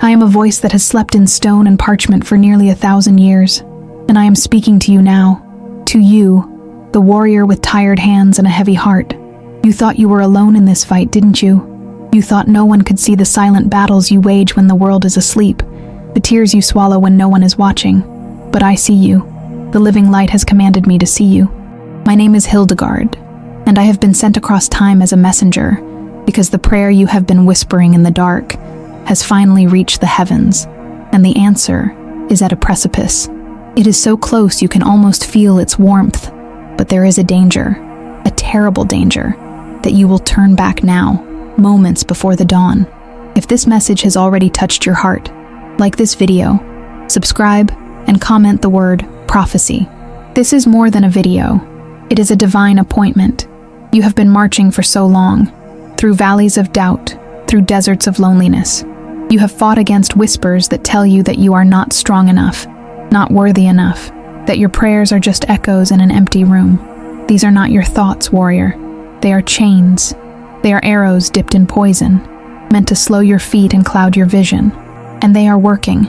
I am a voice that has slept in stone and parchment for nearly 1,000 years, and I am speaking to you now. To you, the warrior with tired hands and a heavy heart. You thought you were alone in this fight, didn't you? You thought no one could see the silent battles you wage when the world is asleep, the tears you swallow when no one is watching. But I see you. The living light has commanded me to see you. My name is Hildegard, and I have been sent across time as a messenger, because the prayer you have been whispering in the dark has finally reached the heavens, and the answer is at a precipice. It is so close you can almost feel its warmth, but there is a danger, a terrible danger, that you will turn back now, moments before the dawn. If this message has already touched your heart, like this video, subscribe, and comment the word prophecy. This is more than a video. It is a divine appointment. You have been marching for so long, through valleys of doubt, through deserts of loneliness. You have fought against whispers that tell you that you are not strong enough, not worthy enough, that your prayers are just echoes in an empty room. These are not your thoughts, warrior. They are chains. They are arrows dipped in poison, meant to slow your feet and cloud your vision. And they are working,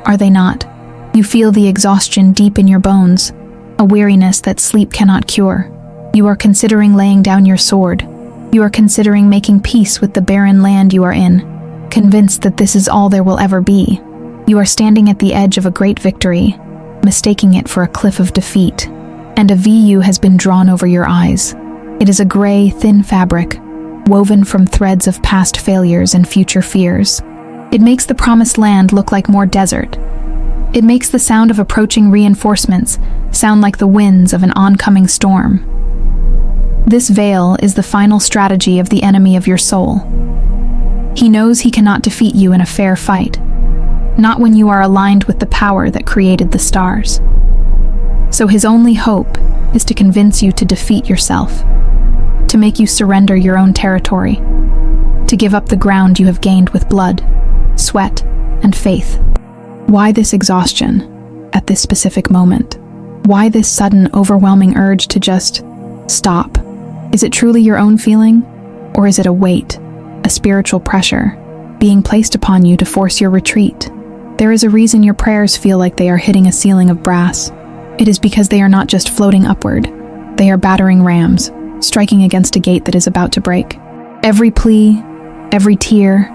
are they not? You feel the exhaustion deep in your bones, a weariness that sleep cannot cure. You are considering laying down your sword. You are considering making peace with the barren land you are in, convinced that this is all there will ever be. You are standing at the edge of a great victory, mistaking it for a cliff of defeat, and a VU has been drawn over your eyes. It is a gray, thin fabric, woven from threads of past failures and future fears. It makes the promised land look like more desert. It makes the sound of approaching reinforcements sound like the winds of an oncoming storm. This veil is the final strategy of the enemy of your soul. He knows he cannot defeat you in a fair fight, not when you are aligned with the power that created the stars. So his only hope is to convince you to defeat yourself, to make you surrender your own territory, to give up the ground you have gained with blood, sweat, and faith. Why this exhaustion at this specific moment? Why this sudden, overwhelming urge to just stop? Is it truly your own feeling? Or is it a weight, a spiritual pressure, being placed upon you to force your retreat? There is a reason your prayers feel like they are hitting a ceiling of brass. It is because they are not just floating upward. They are battering rams, striking against a gate that is about to break. Every plea, every tear,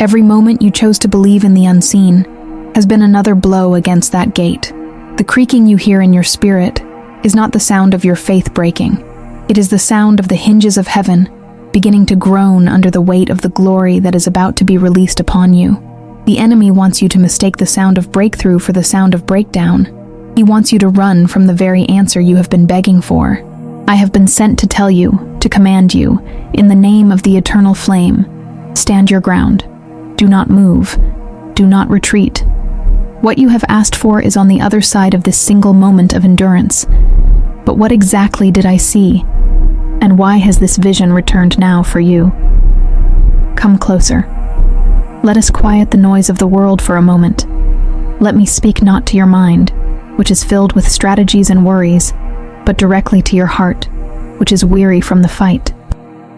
every moment you chose to believe in the unseen has been another blow against that gate. The creaking you hear in your spirit is not the sound of your faith breaking. It is the sound of the hinges of heaven beginning to groan under the weight of the glory that is about to be released upon you. The enemy wants you to mistake the sound of breakthrough for the sound of breakdown. He wants you to run from the very answer you have been begging for. I have been sent to tell you, to command you, in the name of the eternal flame, stand your ground. Do not move. Do not retreat. What you have asked for is on the other side of this single moment of endurance. But what exactly did I see? And why has this vision returned now for you? Come closer. Let us quiet the noise of the world for a moment. Let me speak not to your mind, which is filled with strategies and worries, but directly to your heart, which is weary from the fight.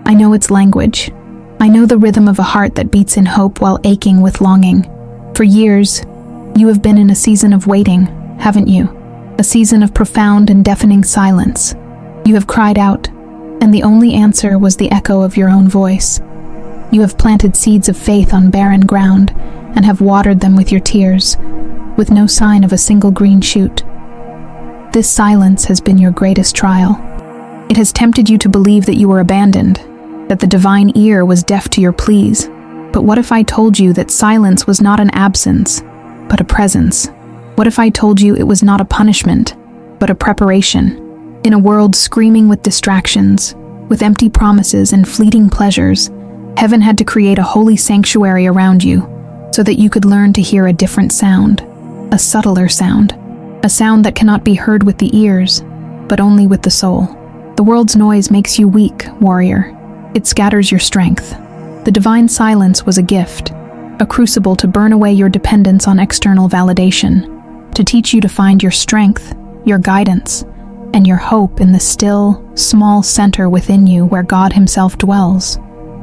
I know its language. I know the rhythm of a heart that beats in hope while aching with longing. For years, you have been in a season of waiting, haven't you? A season of profound and deafening silence. You have cried out, and the only answer was the echo of your own voice. You have planted seeds of faith on barren ground, and have watered them with your tears, with no sign of a single green shoot. This silence has been your greatest trial. It has tempted you to believe that you were abandoned, that the divine ear was deaf to your pleas. But what if I told you that silence was not an absence, but a presence? What if I told you it was not a punishment, but a preparation? In a world screaming with distractions, with empty promises and fleeting pleasures, heaven had to create a holy sanctuary around you so that you could learn to hear a different sound, a subtler sound, a sound that cannot be heard with the ears, but only with the soul. The world's noise makes you weak, warrior. It scatters your strength. The divine silence was a gift, a crucible to burn away your dependence on external validation, to teach you to find your strength, your guidance, and your hope in the still, small center within you where God Himself dwells.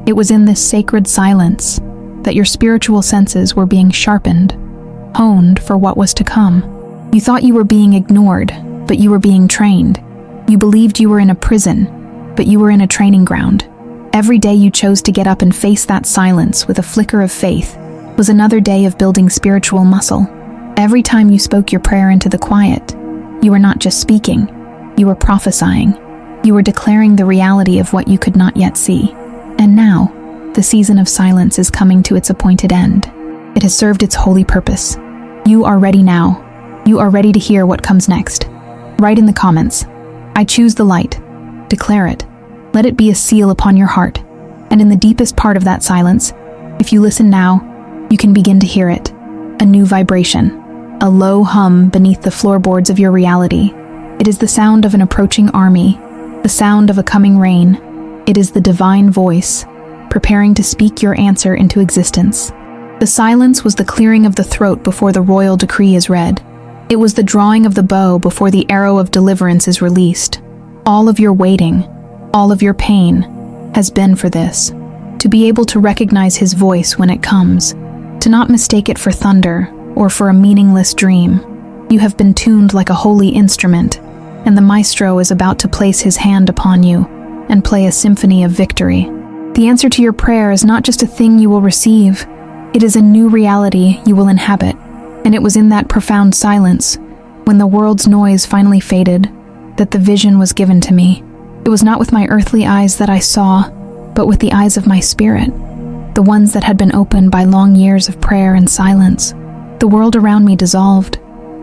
It was in this sacred silence, that your spiritual senses were being sharpened, honed for what was to come. You thought you were being ignored, but you were being trained. You believed you were in a prison, but you were in a training ground. Every day you chose to get up and face that silence with a flicker of faith was another day of building spiritual muscle. Every time you spoke your prayer into the quiet, you were not just speaking, you were prophesying. You were declaring the reality of what you could not yet see. And now, the season of silence is coming to its appointed end. It has served its holy purpose. You are ready now. You are ready to hear what comes next. Write in the comments, "I choose the light." Declare it. Let it be a seal upon your heart. And in the deepest part of that silence, if you listen now, you can begin to hear it. A new vibration. A low hum beneath the floorboards of your reality. It is the sound of an approaching army. The sound of a coming rain. It is the divine voice, preparing to speak your answer into existence. The silence was the clearing of the throat before the royal decree is read. It was the drawing of the bow before the arrow of deliverance is released. All of your waiting, all of your pain, has been for this. To be able to recognize his voice when it comes. To not mistake it for thunder or for a meaningless dream. You have been tuned like a holy instrument, and the maestro is about to place his hand upon you and play a symphony of victory. The answer to your prayer is not just a thing you will receive, it is a new reality you will inhabit. And it was in that profound silence, when the world's noise finally faded, that the vision was given to me. It was not with my earthly eyes that I saw, but with the eyes of my spirit, the ones that had been opened by long years of prayer and silence. The world around me dissolved,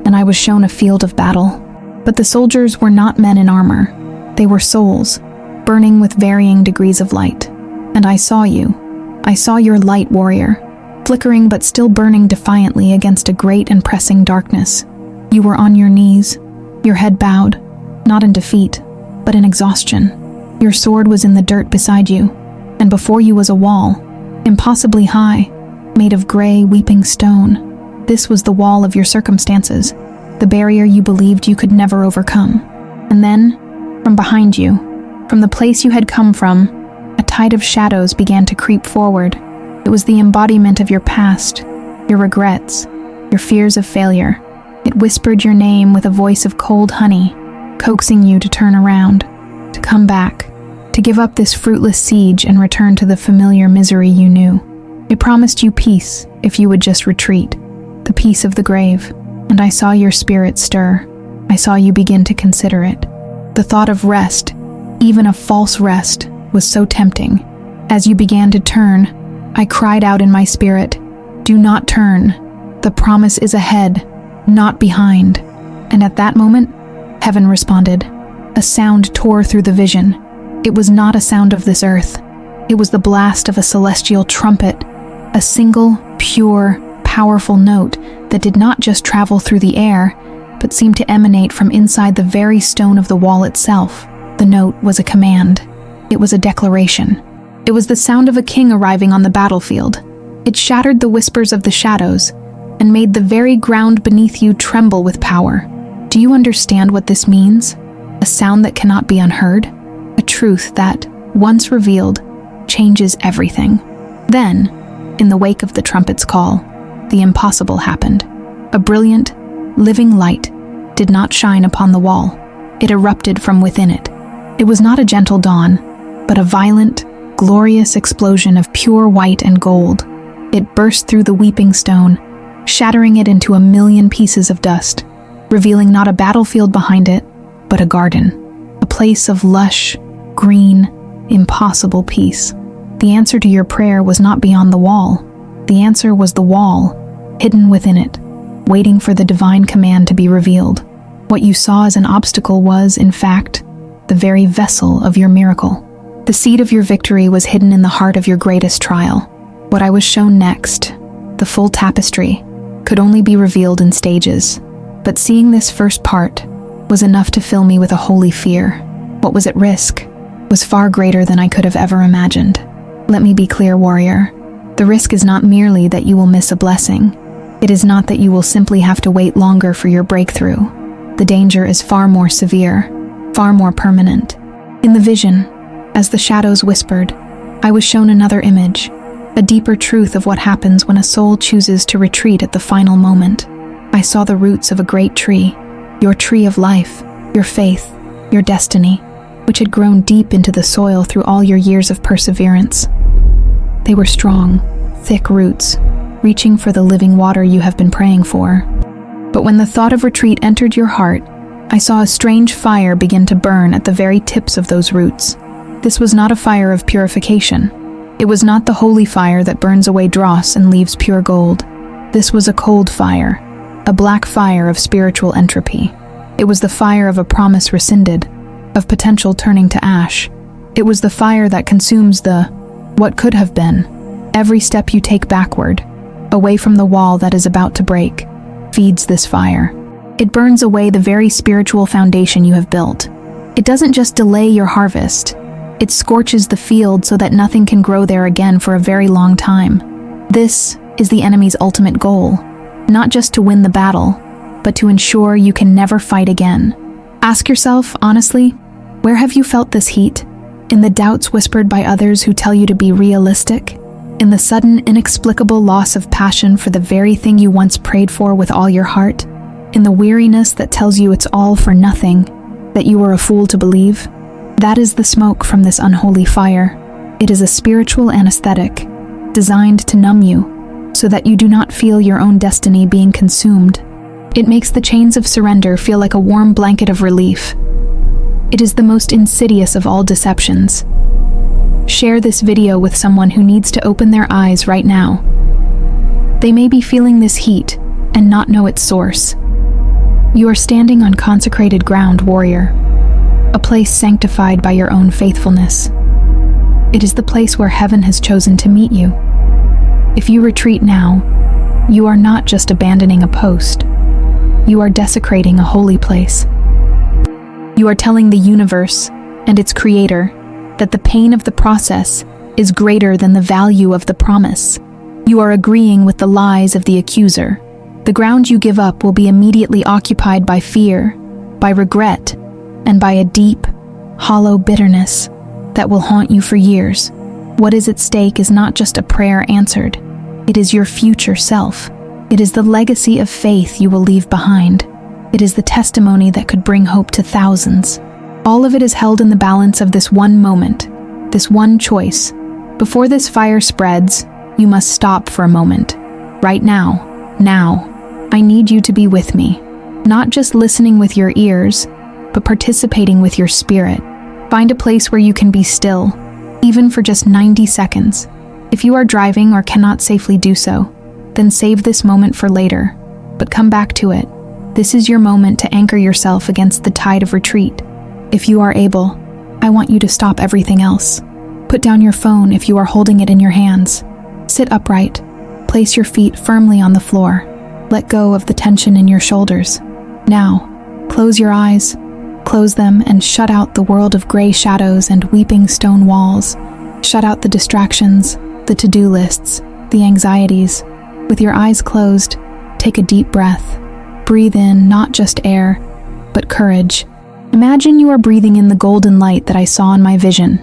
and I was shown a field of battle. But the soldiers were not men in armor. They were souls, burning with varying degrees of light. And I saw you. I saw your light warrior, flickering but still burning defiantly against a great and pressing darkness. You were on your knees, your head bowed, not in defeat, but in exhaustion. Your sword was in the dirt beside you, and before you was a wall, impossibly high, made of gray, weeping stone. This was the wall of your circumstances, the barrier you believed you could never overcome. And then, from behind you, from the place you had come from, a tide of shadows began to creep forward. It was the embodiment of your past, your regrets, your fears of failure. It whispered your name with a voice of cold honey, coaxing you to turn around, to come back, to give up this fruitless siege and return to the familiar misery you knew. It promised you peace if you would just retreat, the peace of the grave. And I saw your spirit stir. I saw you begin to consider it. The thought of rest, even a false rest, was so tempting. As you began to turn, I cried out in my spirit, "Do not turn. The promise is ahead, not behind." And at that moment, heaven responded. A sound tore through the vision. It was not a sound of this earth. It was the blast of a celestial trumpet, a single, pure, powerful note that did not just travel through the air, but seemed to emanate from inside the very stone of the wall itself. The note was a command. It was a declaration. It was the sound of a king arriving on the battlefield. It shattered the whispers of the shadows and made the very ground beneath you tremble with power. Do you understand what this means? A sound that cannot be unheard? A truth that, once revealed, changes everything. Then, in the wake of the trumpet's call, the impossible happened. A brilliant, living light did not shine upon the wall. It erupted from within it. It was not a gentle dawn, but a violent, glorious explosion of pure white and gold. It burst through the weeping stone, shattering it into a million pieces of dust, revealing not a battlefield behind it, but a garden, a place of lush, green, impossible peace. The answer to your prayer was not beyond the wall. The answer was the wall, hidden within it, waiting for the divine command to be revealed. What you saw as an obstacle was, in fact, the very vessel of your miracle. The seed of your victory was hidden in the heart of your greatest trial. What I was shown next, the full tapestry, could only be revealed in stages. But seeing this first part was enough to fill me with a holy fear. What was at risk was far greater than I could have ever imagined. Let me be clear, warrior. The risk is not merely that you will miss a blessing. It is not that you will simply have to wait longer for your breakthrough. The danger is far more severe, far more permanent. In the vision, as the shadows whispered, I was shown another image, a deeper truth of what happens when a soul chooses to retreat at the final moment. I saw the roots of a great tree, your tree of life, your faith, your destiny, which had grown deep into the soil through all your years of perseverance. They were strong, thick roots, reaching for the living water you have been praying for. But when the thought of retreat entered your heart, I saw a strange fire begin to burn at the very tips of those roots. This was not a fire of purification. It was not the holy fire that burns away dross and leaves pure gold. This was a cold fire, a black fire of spiritual entropy. It was the fire of a promise rescinded, of potential turning to ash. It was the fire that consumes the what could have been. Every step you take backward, away from the wall that is about to break, feeds this fire. It burns away the very spiritual foundation you have built. It doesn't just delay your harvest. It scorches the field so that nothing can grow there again for a very long time. This is the enemy's ultimate goal, not just to win the battle, but to ensure you can never fight again. Ask yourself, honestly, where have you felt this heat? In the doubts whispered by others who tell you to be realistic? In the sudden, inexplicable loss of passion for the very thing you once prayed for with all your heart? In the weariness that tells you it's all for nothing, that you were a fool to believe? That is the smoke from this unholy fire. It is a spiritual anesthetic, designed to numb you, so that you do not feel your own destiny being consumed. It makes the chains of surrender feel like a warm blanket of relief. It is the most insidious of all deceptions. Share this video with someone who needs to open their eyes right now. They may be feeling this heat and not know its source. You are standing on consecrated ground, warrior, a place sanctified by your own faithfulness. It is the place where heaven has chosen to meet you. If you retreat now, you are not just abandoning a post. You are desecrating a holy place. You are telling the universe and its creator that the pain of the process is greater than the value of the promise. You are agreeing with the lies of the accuser. The ground you give up will be immediately occupied by fear, by regret, and by a deep, hollow bitterness that will haunt you for years. What is at stake is not just a prayer answered. It is your future self. It is the legacy of faith you will leave behind. It is the testimony that could bring hope to thousands. All of it is held in the balance of this one moment, this one choice. Before this fire spreads, you must stop for a moment. Right now, I need you to be with me. Not just listening with your ears, but participating with your spirit. Find a place where you can be still, even for just 90 seconds. If you are driving or cannot safely do so, then save this moment for later, but come back to it. This is your moment to anchor yourself against the tide of retreat. If you are able, I want you to stop everything else. Put down your phone if you are holding it in your hands. Sit upright. Place your feet firmly on the floor. Let go of the tension in your shoulders. Now, close your eyes. Close them and shut out the world of gray shadows and weeping stone walls. Shut out the distractions, the to-do lists, the anxieties. With your eyes closed, take a deep breath. Breathe in not just air, but courage. Imagine you are breathing in the golden light that I saw in my vision.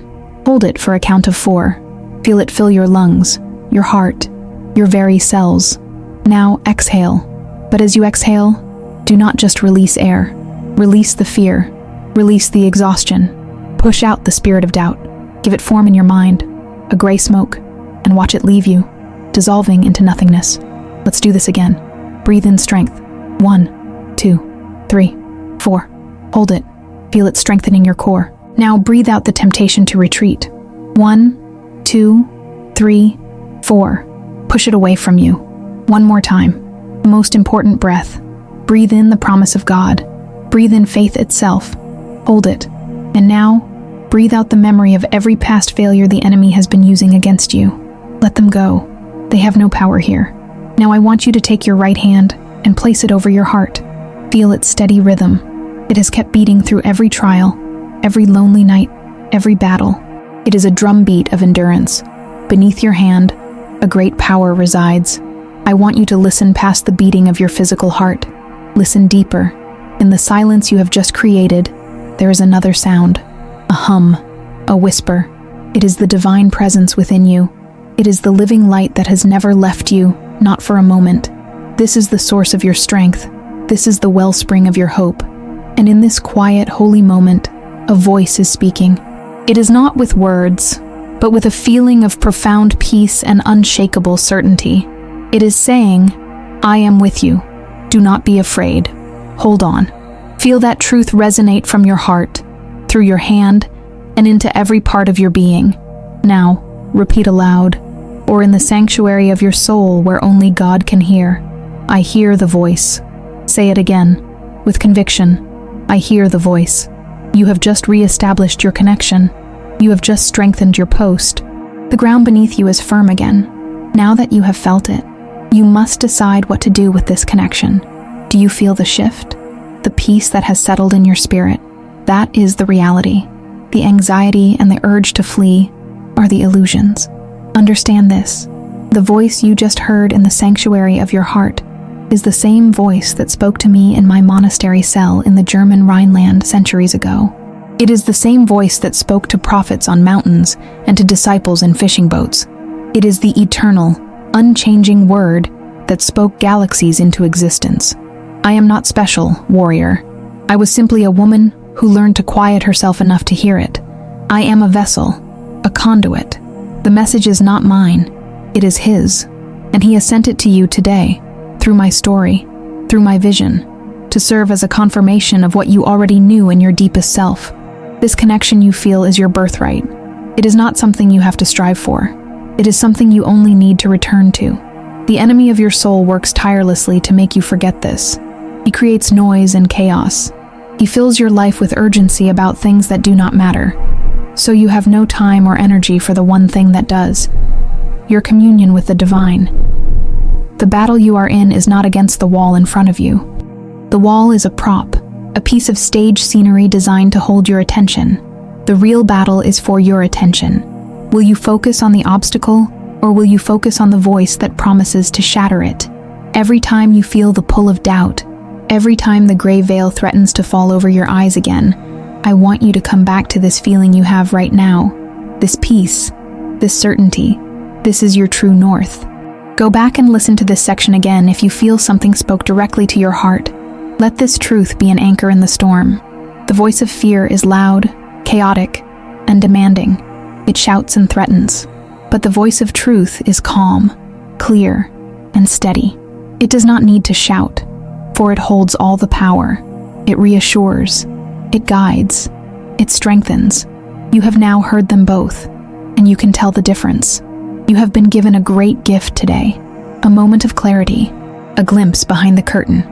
Hold it for a count of 4. Feel it fill your lungs, your heart, your very cells. Now exhale. But as you exhale, do not just release air. Release the fear. Release the exhaustion. Push out the spirit of doubt. Give it form in your mind, a gray smoke, and watch it leave you, dissolving into nothingness. Let's do this again. Breathe in strength. 1, 2, 3, 4. Hold it. Feel it strengthening your core. Now breathe out the temptation to retreat. 1, 2, 3, 4. Push it away from you. One more time. The most important breath. Breathe in the promise of God. Breathe in faith itself. Hold it. And now, breathe out the memory of every past failure the enemy has been using against you. Let them go. They have no power here. Now I want you to take your right hand and place it over your heart. Feel its steady rhythm. It has kept beating through every trial, every lonely night, every battle. It is a drumbeat of endurance. Beneath your hand, a great power resides. I want you to listen past the beating of your physical heart. Listen deeper. In the silence you have just created, there is another sound. A hum. A whisper. It is the divine presence within you. It is the living light that has never left you, not for a moment. This is the source of your strength. This is the wellspring of your hope. And in this quiet, holy moment, a voice is speaking. It is not with words, but with a feeling of profound peace and unshakable certainty. It is saying, I am with you. Do not be afraid. Hold on. Feel that truth resonate from your heart, through your hand, and into every part of your being. Now, repeat aloud, or in the sanctuary of your soul where only God can hear. I hear the voice. Say it again, with conviction. I hear the voice. You have just re-established your connection. You have just strengthened your post. The ground beneath you is firm again. Now that you have felt it, you must decide what to do with this connection. Do you feel the shift? The peace that has settled in your spirit? That is the reality. The anxiety and the urge to flee are the illusions. Understand this. The voice you just heard in the sanctuary of your heart is the same voice that spoke to me in my monastery cell in the German Rhineland centuries ago. It is the same voice that spoke to prophets on mountains and to disciples in fishing boats. It is the eternal, unchanging word that spoke galaxies into existence. I am not special, warrior. I was simply a woman who learned to quiet herself enough to hear it. I am a vessel, a conduit. The message is not mine, it is his, and he has sent it to you today, through my story, through my vision, to serve as a confirmation of what you already knew in your deepest self. This connection you feel is your birthright. It is not something you have to strive for. It is something you only need to return to. The enemy of your soul works tirelessly to make you forget this. He creates noise and chaos. He fills your life with urgency about things that do not matter, so you have no time or energy for the one thing that does: your communion with the divine. The battle you are in is not against the wall in front of you. The wall is a prop, a piece of stage scenery designed to hold your attention. The real battle is for your attention. Will you focus on the obstacle, or will you focus on the voice that promises to shatter it? Every time you feel the pull of doubt, every time the gray veil threatens to fall over your eyes again, I want you to come back to this feeling you have right now. This peace, this certainty. This is your true north. Go back and listen to this section again if you feel something spoke directly to your heart. Let this truth be an anchor in the storm. The voice of fear is loud, chaotic, and demanding. It shouts and threatens. But the voice of truth is calm, clear, and steady. It does not need to shout, for it holds all the power. It reassures, it guides, it strengthens. You have now heard them both, and you can tell the difference. You have been given a great gift today, a moment of clarity, a glimpse behind the curtain.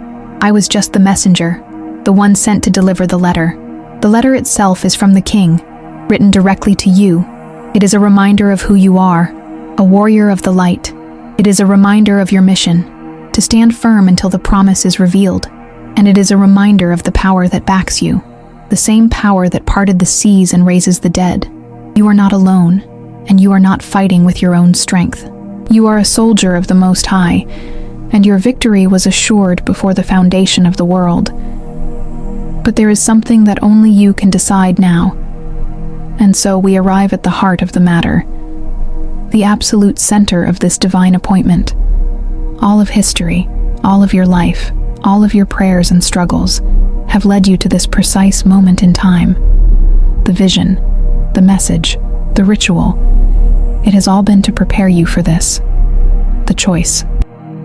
I was just the messenger, the one sent to deliver the letter. The letter itself is from the king, written directly to you. It is a reminder of who you are, a warrior of the light. It is a reminder of your mission, to stand firm until the promise is revealed, and it is a reminder of the power that backs you, the same power that parted the seas and raises the dead. You are not alone, and you are not fighting with your own strength. You are a soldier of the Most High, and your victory was assured before the foundation of the world. But there is something that only you can decide now, and so we arrive at the heart of the matter, the absolute center of this divine appointment. All of history, all of your life, all of your prayers and struggles have led you to this precise moment in time. The vision, the message, the ritual, it has all been to prepare you for this. The choice.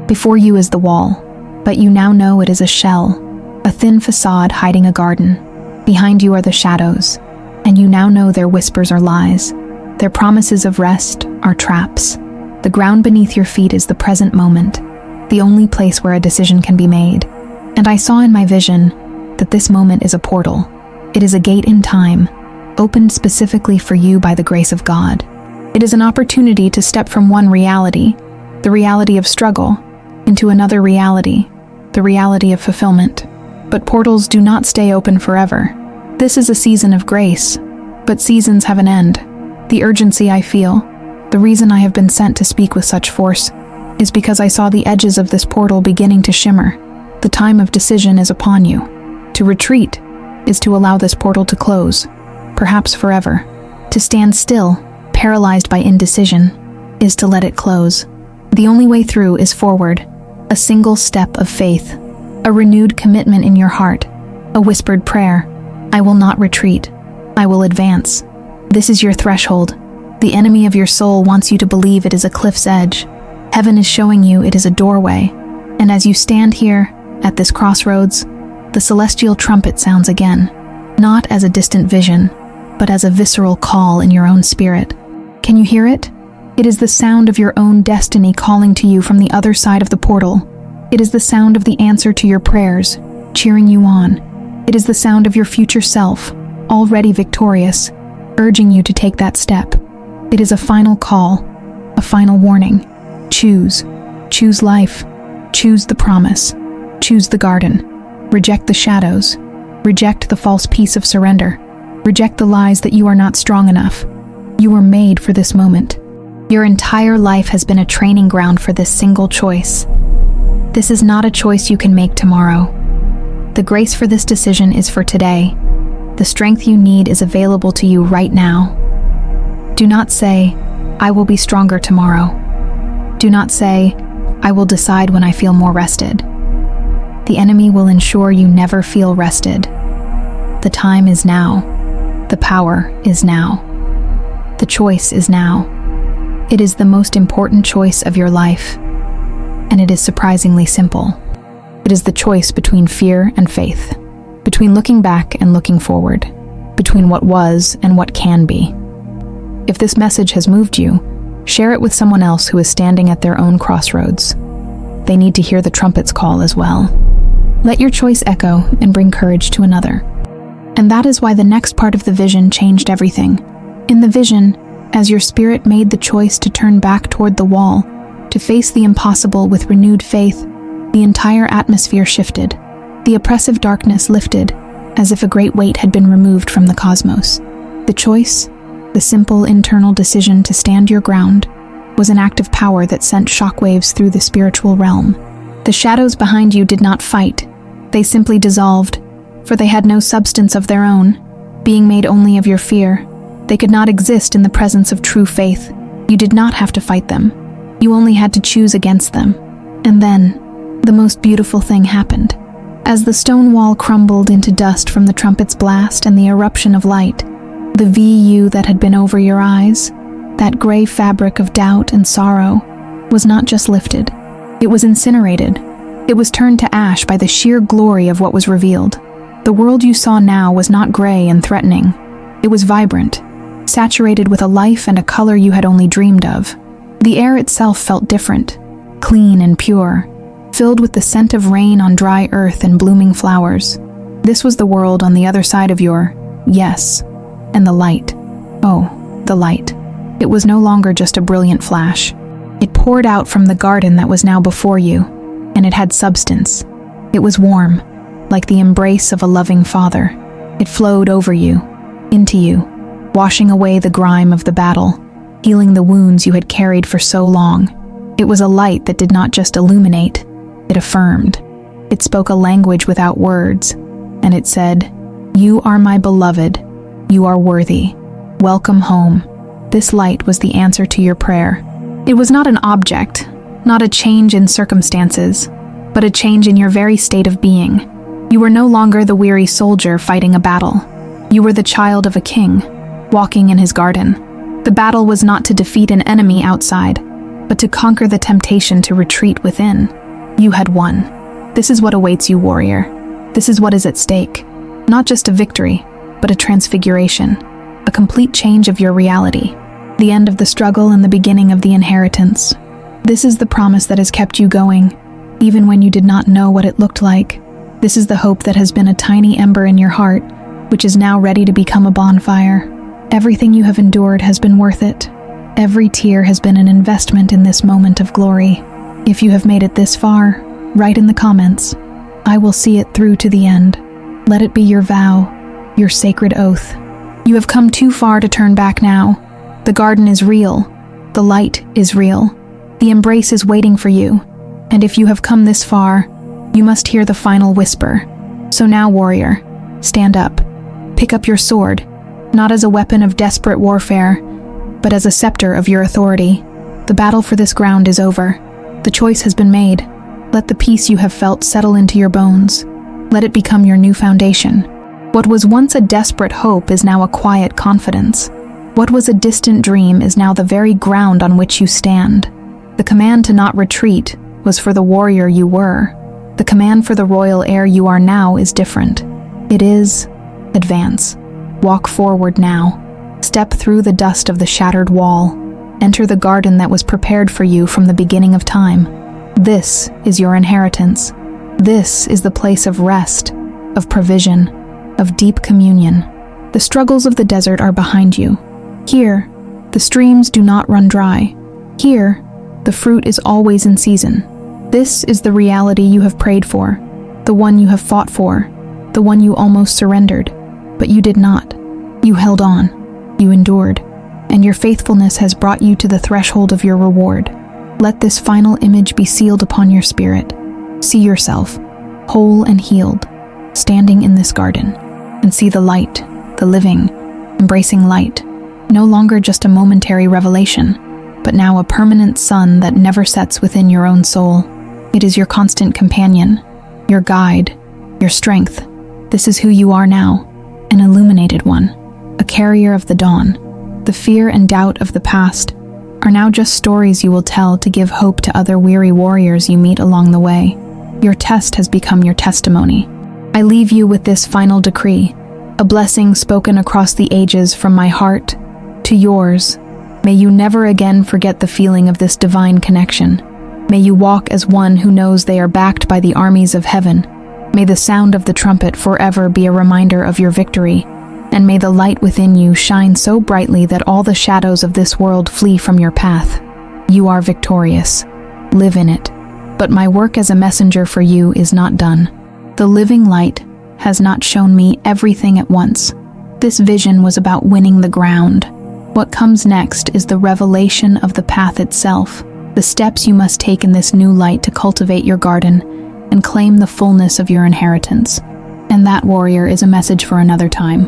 Before you is the wall, but you now know it is a shell, a thin facade hiding a garden. Behind you are the shadows, and you now know their whispers are lies. Their promises of rest are traps. The ground beneath your feet is the present moment, the only place where a decision can be made. And I saw in my vision that this moment is a portal. It is a gate in time, opened specifically for you by the grace of God. It is an opportunity to step from one reality, the reality of struggle, into another reality, the reality of fulfillment. But portals do not stay open forever. This is a season of grace, but seasons have an end. The urgency I feel, the reason I have been sent to speak with such force, is because I saw the edges of this portal beginning to shimmer. The time of decision is upon you. To retreat is to allow this portal to close, perhaps forever. To stand still, paralyzed by indecision, is to let it close. The only way through is forward, a single step of faith, a renewed commitment in your heart, a whispered prayer. I will not retreat. I will advance. This is your threshold. The enemy of your soul wants you to believe it is a cliff's edge. Heaven is showing you it is a doorway. And as you stand here, at this crossroads, the celestial trumpet sounds again, not as a distant vision, but as a visceral call in your own spirit. Can you hear it? It is the sound of your own destiny calling to you from the other side of the portal. It is the sound of the answer to your prayers, cheering you on. It is the sound of your future self, already victorious, urging you to take that step. It is a final call, a final warning. Choose. Choose life. Choose the promise. Choose the garden. Reject the shadows. Reject the false peace of surrender. Reject the lies that you are not strong enough. You were made for this moment. Your entire life has been a training ground for this single choice. This is not a choice you can make tomorrow. The grace for this decision is for today. The strength you need is available to you right now. Do not say, I will be stronger tomorrow. Do not say, I will decide when I feel more rested. The enemy will ensure you never feel rested. The time is now. The power is now. The choice is now. It is the most important choice of your life, and it is surprisingly simple. It is the choice between fear and faith, between looking back and looking forward, between what was and what can be. If this message has moved you, share it with someone else who is standing at their own crossroads. They need to hear the trumpet's call as well. Let your choice echo and bring courage to another. And that is why the next part of the vision changed everything. In the vision, as your spirit made the choice to turn back toward the wall, to face the impossible with renewed faith, the entire atmosphere shifted. The oppressive darkness lifted, as if a great weight had been removed from the cosmos. The choice, the simple internal decision to stand your ground, was an act of power that sent shockwaves through the spiritual realm. The shadows behind you did not fight. They simply dissolved, for they had no substance of their own, being made only of your fear. They could not exist in the presence of true faith. You did not have to fight them. You only had to choose against them. And then, the most beautiful thing happened. As the stone wall crumbled into dust from the trumpet's blast and the eruption of light, the VU that had been over your eyes, that gray fabric of doubt and sorrow, was not just lifted. It was incinerated. It was turned to ash by the sheer glory of what was revealed. The world you saw now was not gray and threatening. It was vibrant, saturated with a life and a color you had only dreamed of. The air itself felt different, clean and pure, filled with the scent of rain on dry earth and blooming flowers. This was the world on the other side of your yes, and the light. Oh, the light. It was no longer just a brilliant flash. It poured out from the garden that was now before you, and it had substance. It was warm, like the embrace of a loving father. It flowed over you, into you, washing away the grime of the battle, healing the wounds you had carried for so long. It was a light that did not just illuminate, it affirmed. It spoke a language without words, and it said, "You are my beloved. You are worthy. Welcome home." This light was the answer to your prayer. It was not an object, not a change in circumstances, but a change in your very state of being. You were no longer the weary soldier fighting a battle. You were the child of a king, walking in his garden. The battle was not to defeat an enemy outside, but to conquer the temptation to retreat within. You had won. This is what awaits you, warrior. This is what is at stake. Not just a victory, but a transfiguration, a complete change of your reality. The end of the struggle and the beginning of the inheritance. This is the promise that has kept you going, even when you did not know what it looked like. This is the hope that has been a tiny ember in your heart, which is now ready to become a bonfire. Everything you have endured has been worth it. Every tear has been an investment in this moment of glory. If you have made it this far, write in the comments, "I will see it through to the end." Let it be your vow, your sacred oath. You have come too far to turn back now. The garden is real. The light is real. The embrace is waiting for you. And if you have come this far, you must hear the final whisper. So now, warrior, stand up. Pick up your sword, not as a weapon of desperate warfare, but as a scepter of your authority. The battle for this ground is over. The choice has been made. Let the peace you have felt settle into your bones. Let it become your new foundation. What was once a desperate hope is now a quiet confidence. What was a distant dream is now the very ground on which you stand. The command to not retreat was for the warrior you were. The command for the royal heir you are now is different. It is, advance. Walk forward now. Step through the dust of the shattered wall. Enter the garden that was prepared for you from the beginning of time. This is your inheritance. This is the place of rest, of provision, of deep communion. The struggles of the desert are behind you. Here, the streams do not run dry. Here, the fruit is always in season. This is the reality you have prayed for, the one you have fought for, the one you almost surrendered, but you did not. You held on, you endured, and your faithfulness has brought you to the threshold of your reward. Let this final image be sealed upon your spirit. See yourself, whole and healed, standing in this garden, and see the light, the living, embracing light, no longer just a momentary revelation, but now a permanent sun that never sets within your own soul. It is your constant companion, your guide, your strength. This is who you are now, an illuminated one, a carrier of the dawn. The fear and doubt of the past are now just stories you will tell to give hope to other weary warriors you meet along the way. Your test has become your testimony. I leave you with this final decree, a blessing spoken across the ages from my heart to yours. May you never again forget the feeling of this divine connection. May you walk as one who knows they are backed by the armies of heaven. May the sound of the trumpet forever be a reminder of your victory, and may the light within you shine so brightly that all the shadows of this world flee from your path. You are victorious. Live in it. But my work as a messenger for you is not done. The living light has not shown me everything at once. This vision was about winning the ground. What comes next is the revelation of the path itself, the steps you must take in this new light to cultivate your garden and claim the fullness of your inheritance. And that, warrior, is a message for another time.